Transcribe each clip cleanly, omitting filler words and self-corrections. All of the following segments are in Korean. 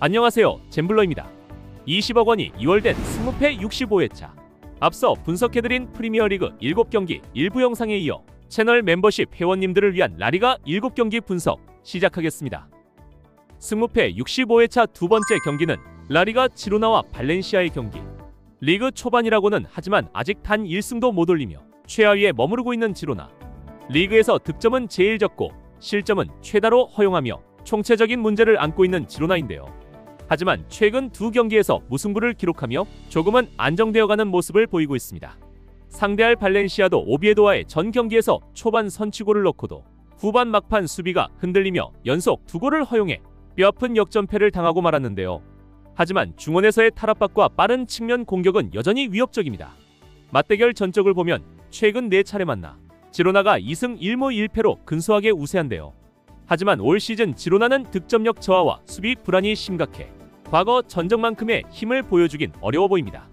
안녕하세요, 잼블러입니다. 20억 원이 2월된 20패 65회차. 앞서 분석해드린 프리미어리그 7경기 일부 영상에 이어 채널 멤버십 회원님들을 위한 라리가 7경기 분석 시작하겠습니다. 20패 65회차 두 번째 경기는 라리가 지로나와 발렌시아의 경기. 리그 초반이라고는 하지만 아직 단 1승도 못 올리며 최하위에 머무르고 있는 지로나. 리그에서 득점은 제일 적고 실점은 최다로 허용하며 총체적인 문제를 안고 있는 지로나인데요. 하지만 최근 두 경기에서 무승부를 기록하며 조금은 안정되어가는 모습을 보이고 있습니다. 상대할 발렌시아도 오비에도와의 전 경기에서 초반 선취골을 넣고도 후반 막판 수비가 흔들리며 연속 2골을 허용해 뼈아픈 역전패를 당하고 말았는데요. 하지만 중원에서의 탈압박과 빠른 측면 공격은 여전히 위협적입니다. 맞대결 전적을 보면 최근 4차례 만나 지로나가 2승 1무 1패로 근소하게 우세한데요. 하지만 올 시즌 지로나는 득점력 저하와 수비 불안이 심각해 과거 전적만큼의 힘을 보여주긴 어려워 보입니다.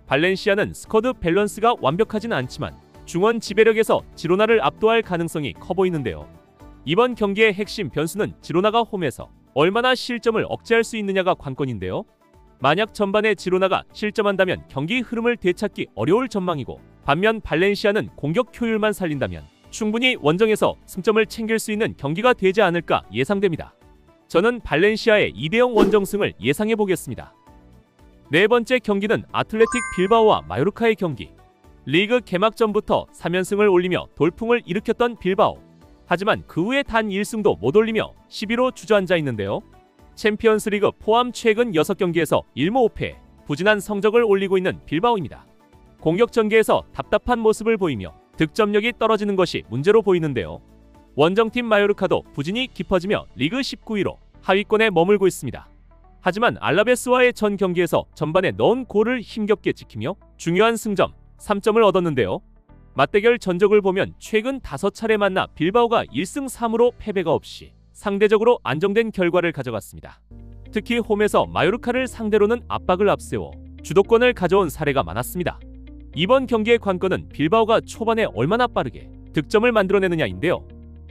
발렌시아는 스쿼드 밸런스가 완벽하진 않지만 중원 지배력에서 지로나를 압도할 가능성이 커 보이는데요. 이번 경기의 핵심 변수는 지로나가 홈에서 얼마나 실점을 억제할 수 있느냐가 관건인데요. 만약 전반에 지로나가 실점한다면 경기 흐름을 되찾기 어려울 전망이고, 반면 발렌시아는 공격 효율만 살린다면 충분히 원정에서 승점을 챙길 수 있는 경기가 되지 않을까 예상됩니다. 저는 발렌시아의 2대0 원정승을 예상해보겠습니다. 네 번째 경기는 아틀레틱 빌바오와 마요르카의 경기. 리그 개막 전부터 3연승을 올리며 돌풍을 일으켰던 빌바오. 하지만 그 후에 단 1승도 못 올리며 11호 주저앉아 있는데요. 챔피언스리그 포함 최근 6경기에서 1무 5패, 부진한 성적을 올리고 있는 빌바오입니다. 공격 전개에서 답답한 모습을 보이며 득점력이 떨어지는 것이 문제로 보이는데요. 원정팀 마요르카도 부진이 깊어지며 리그 19위로 하위권에 머물고 있습니다. 하지만 알라베스와의 전 경기에서 전반에 넣은 골을 힘겹게 지키며 중요한 승점 3점을 얻었는데요. 맞대결 전적을 보면 최근 5차례 만나 빌바오가 1승 3무로 패배가 없이 상대적으로 안정된 결과를 가져갔습니다. 특히 홈에서 마요르카를 상대로는 압박을 앞세워 주도권을 가져온 사례가 많았습니다. 이번 경기의 관건은 빌바오가 초반에 얼마나 빠르게 득점을 만들어내느냐인데요.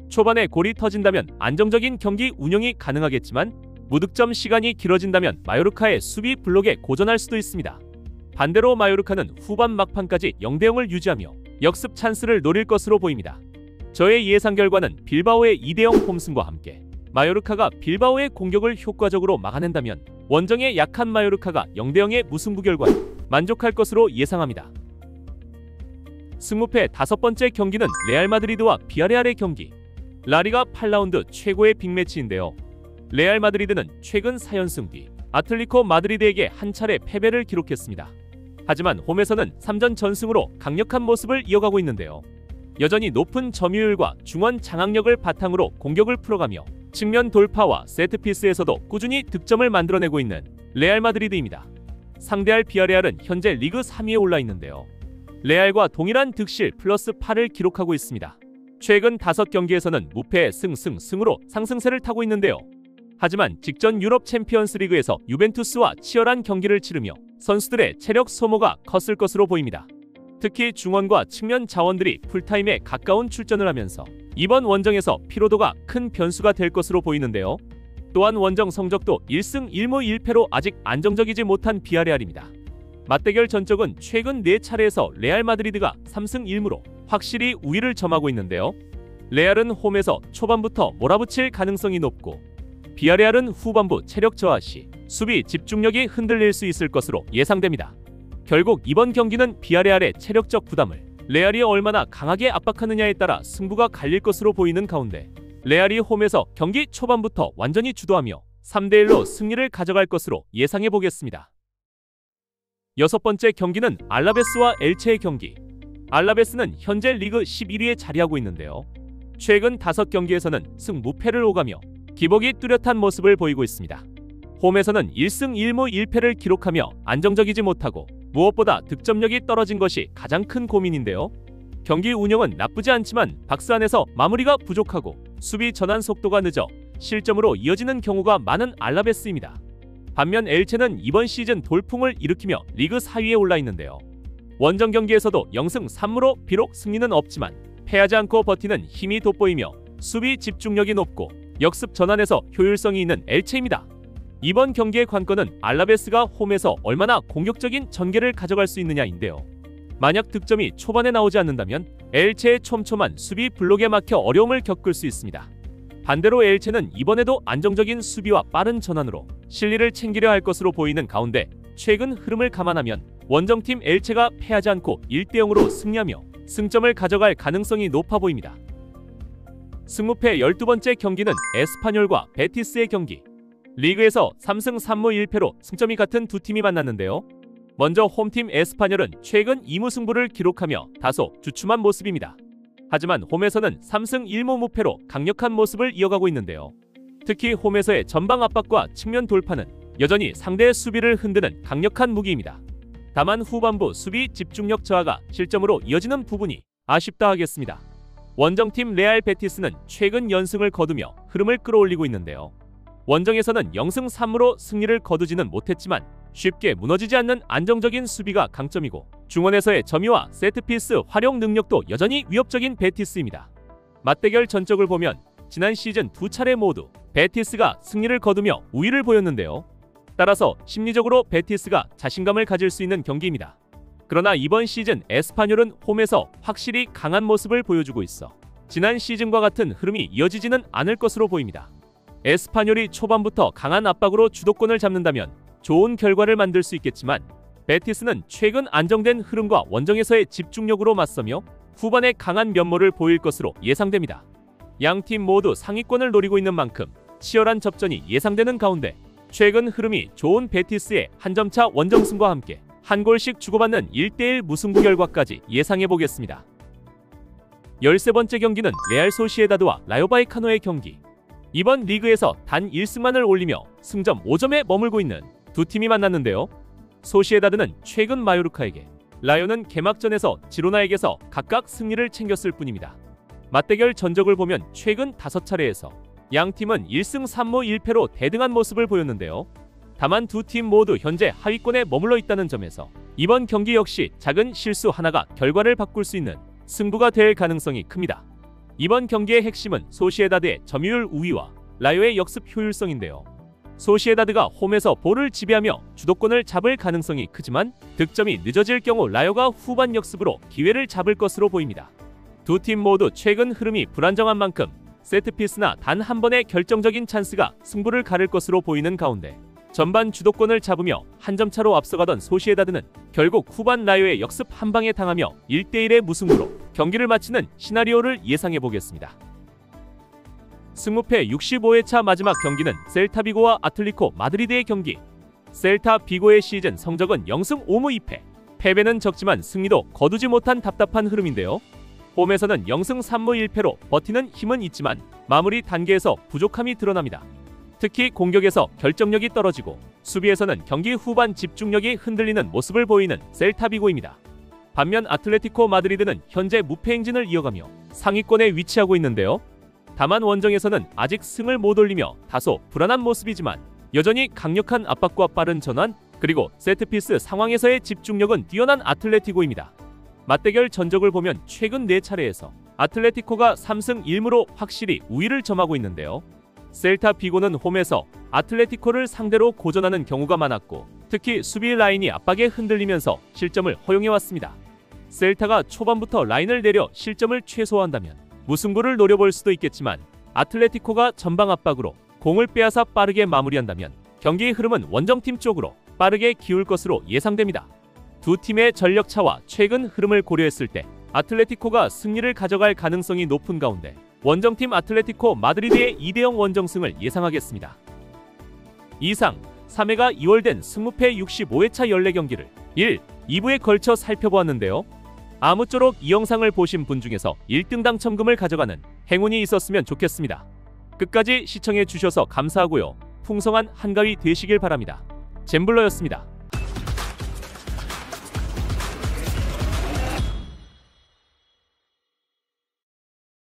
초반에 골이 터진다면 안정적인 경기 운영이 가능하겠지만 무득점 시간이 길어진다면 마요르카의 수비 블록에 고전할 수도 있습니다. 반대로 마요르카는 후반 막판까지 0대0을 유지하며 역습 찬스를 노릴 것으로 보입니다. 저의 예상 결과는 빌바오의 2대0 홈승과 함께 마요르카가 빌바오의 공격을 효과적으로 막아낸다면 원정에 약한 마요르카가 0대0의 무승부 결과에 만족할 것으로 예상합니다. 승무패 다섯 번째 경기는 레알 마드리드와 비아레알의 경기. 라리가 8라운드 최고의 빅매치인데요. 레알 마드리드는 최근 4연승 뒤 아틀리코 마드리드에게 한 차례 패배를 기록했습니다. 하지만 홈에서는 3전 전승으로 강력한 모습을 이어가고 있는데요. 여전히 높은 점유율과 중원 장악력을 바탕으로 공격을 풀어가며 측면 돌파와 세트피스에서도 꾸준히 득점을 만들어내고 있는 레알 마드리드입니다. 상대할 비아레알은 현재 리그 3위에 올라 있는데요. 레알과 동일한 득실 플러스 8을 기록하고 있습니다. 최근 5경기에서는 무패 승으로 상승세를 타고 있는데요. 하지만 직전 유럽 챔피언스 리그에서 유벤투스와 치열한 경기를 치르며 선수들의 체력 소모가 컸을 것으로 보입니다. 특히 중원과 측면 자원들이 풀타임에 가까운 출전을 하면서 이번 원정에서 피로도가 큰 변수가 될 것으로 보이는데요. 또한 원정 성적도 1승 1무 1패로 아직 안정적이지 못한 비아레알입니다. 맞대결 전적은 최근 4차례에서 레알 마드리드가 3승 1무로 확실히 우위를 점하고 있는데요. 레알은 홈에서 초반부터 몰아붙일 가능성이 높고 비아레알은 후반부 체력 저하 시 수비 집중력이 흔들릴 수 있을 것으로 예상됩니다. 결국 이번 경기는 비아레알의 체력적 부담을 레알이 얼마나 강하게 압박하느냐에 따라 승부가 갈릴 것으로 보이는 가운데 레알이 홈에서 경기 초반부터 완전히 주도하며 3대1로 승리를 가져갈 것으로 예상해 보겠습니다. 여섯 번째 경기는 알라베스와 엘체의 경기. 알라베스는 현재 리그 11위에 자리하고 있는데요. 최근 5경기에서는 승 무패를 오가며 기복이 뚜렷한 모습을 보이고 있습니다. 홈에서는 1승 1무 1패를 기록하며 안정적이지 못하고 무엇보다 득점력이 떨어진 것이 가장 큰 고민인데요. 경기 운영은 나쁘지 않지만 박스 안에서 마무리가 부족하고 수비 전환 속도가 늦어 실점으로 이어지는 경우가 많은 알라베스입니다. 반면 엘체는 이번 시즌 돌풍을 일으키며 리그 4위에 올라 있는데요. 원정 경기에서도 0승 3무로 비록 승리는 없지만 패하지 않고 버티는 힘이 돋보이며 수비 집중력이 높고 역습 전환에서 효율성이 있는 엘체입니다. 이번 경기의 관건은 알라베스가 홈에서 얼마나 공격적인 전개를 가져갈 수 있느냐인데요. 만약 득점이 초반에 나오지 않는다면 엘체의 촘촘한 수비 블록에 막혀 어려움을 겪을 수 있습니다. 반대로 엘체는 이번에도 안정적인 수비와 빠른 전환으로 실리를 챙기려 할 것으로 보이는 가운데 최근 흐름을 감안하면 원정팀 엘체가 패하지 않고 1대0으로 승리하며 승점을 가져갈 가능성이 높아 보입니다. 승무패 12번째 경기는 에스파뇰과 베티스의 경기. 리그에서 3승 3무 1패로 승점이 같은 두 팀이 만났는데요. 먼저 홈팀 에스파뇰은 최근 2무 승부를 기록하며 다소 주춤한 모습입니다. 하지만 홈에서는 3승 1무 무패로 강력한 모습을 이어가고 있는데요. 특히 홈에서의 전방 압박과 측면 돌파는 여전히 상대의 수비를 흔드는 강력한 무기입니다. 다만 후반부 수비 집중력 저하가 실점으로 이어지는 부분이 아쉽다 하겠습니다. 원정팀 레알 베티스는 최근 연승을 거두며 흐름을 끌어올리고 있는데요. 원정에서는 0승 3무로 승리를 거두지는 못했지만 쉽게 무너지지 않는 안정적인 수비가 강점이고 중원에서의 점유와 세트피스 활용 능력도 여전히 위협적인 베티스입니다. 맞대결 전적을 보면 지난 시즌 두 차례 모두 베티스가 승리를 거두며 우위를 보였는데요. 따라서 심리적으로 베티스가 자신감을 가질 수 있는 경기입니다. 그러나 이번 시즌 에스파뇰은 홈에서 확실히 강한 모습을 보여주고 있어 지난 시즌과 같은 흐름이 이어지지는 않을 것으로 보입니다. 에스파뇰이 초반부터 강한 압박으로 주도권을 잡는다면 좋은 결과를 만들 수 있겠지만 베티스는 최근 안정된 흐름과 원정에서의 집중력으로 맞서며 후반에 강한 면모를 보일 것으로 예상됩니다. 양팀 모두 상위권을 노리고 있는 만큼 치열한 접전이 예상되는 가운데 최근 흐름이 좋은 베티스의 한 점차 원정승과 함께 한 골씩 주고받는 1대1 무승부 결과까지 예상해보겠습니다. 13번째 경기는 레알 소시에다드와 라요 바이카노의 경기. 이번 리그에서 단 1승만을 올리며 승점 5점에 머물고 있는 두 팀이 만났는데요. 소시에다드는 최근 마요르카에게, 라요는 개막전에서 지로나에게서 각각 승리를 챙겼을 뿐입니다. 맞대결 전적을 보면 최근 5차례에서 양 팀은 1승 3무 1패로 대등한 모습을 보였는데요. 다만 두 팀 모두 현재 하위권에 머물러 있다는 점에서 이번 경기 역시 작은 실수 하나가 결과를 바꿀 수 있는 승부가 될 가능성이 큽니다. 이번 경기의 핵심은 소시에다드의 점유율 우위와 라요의 역습 효율성인데요. 소시에다드가 홈에서 볼을 지배하며 주도권을 잡을 가능성이 크지만 득점이 늦어질 경우 라요가 후반 역습으로 기회를 잡을 것으로 보입니다. 두 팀 모두 최근 흐름이 불안정한 만큼 세트피스나 단 한 번의 결정적인 찬스가 승부를 가를 것으로 보이는 가운데 전반 주도권을 잡으며 한 점 차로 앞서가던 소시에다드는 결국 후반 라요의 역습 한 방에 당하며 1대1의 무승부로 경기를 마치는 시나리오를 예상해보겠습니다. 승무패 65회차 마지막 경기는 셀타비고와 아틀리코 마드리드의 경기. 셀타비고의 시즌 성적은 0승 5무 2패. 패배는 적지만 승리도 거두지 못한 답답한 흐름인데요. 홈에서는 0승 3무 1패로 버티는 힘은 있지만 마무리 단계에서 부족함이 드러납니다. 특히 공격에서 결정력이 떨어지고 수비에서는 경기 후반 집중력이 흔들리는 모습을 보이는 셀타비고입니다. 반면 아틀레티코 마드리드는 현재 무패 행진을 이어가며 상위권에 위치하고 있는데요. 다만 원정에서는 아직 승을 못 올리며 다소 불안한 모습이지만 여전히 강력한 압박과 빠른 전환 그리고 세트피스 상황에서의 집중력은 뛰어난 아틀레티코입니다. 맞대결 전적을 보면 최근 4차례에서 아틀레티코가 3승 1무로 확실히 우위를 점하고 있는데요. 셀타 비고는 홈에서 아틀레티코를 상대로 고전하는 경우가 많았고 특히 수비 라인이 압박에 흔들리면서 실점을 허용해왔습니다. 셀타가 초반부터 라인을 내려 실점을 최소화한다면 무승부를 노려볼 수도 있겠지만 아틀레티코가 전방 압박으로 공을 빼앗아 빠르게 마무리한다면 경기의 흐름은 원정팀 쪽으로 빠르게 기울 것으로 예상됩니다. 두 팀의 전력 차와 최근 흐름을 고려했을 때 아틀레티코가 승리를 가져갈 가능성이 높은 가운데 원정팀 아틀레티코 마드리드의 2대0 원정승을 예상하겠습니다. 이상 3회가 2월된 승무패 65회차 14경기를 1, 2부에 걸쳐 살펴보았는데요. 아무쪼록 이 영상을 보신 분 중에서 1등 당첨금을 가져가는 행운이 있었으면 좋겠습니다. 끝까지 시청해 주셔서 감사하고요. 풍성한 한가위 되시길 바랍니다. 잼블러였습니다.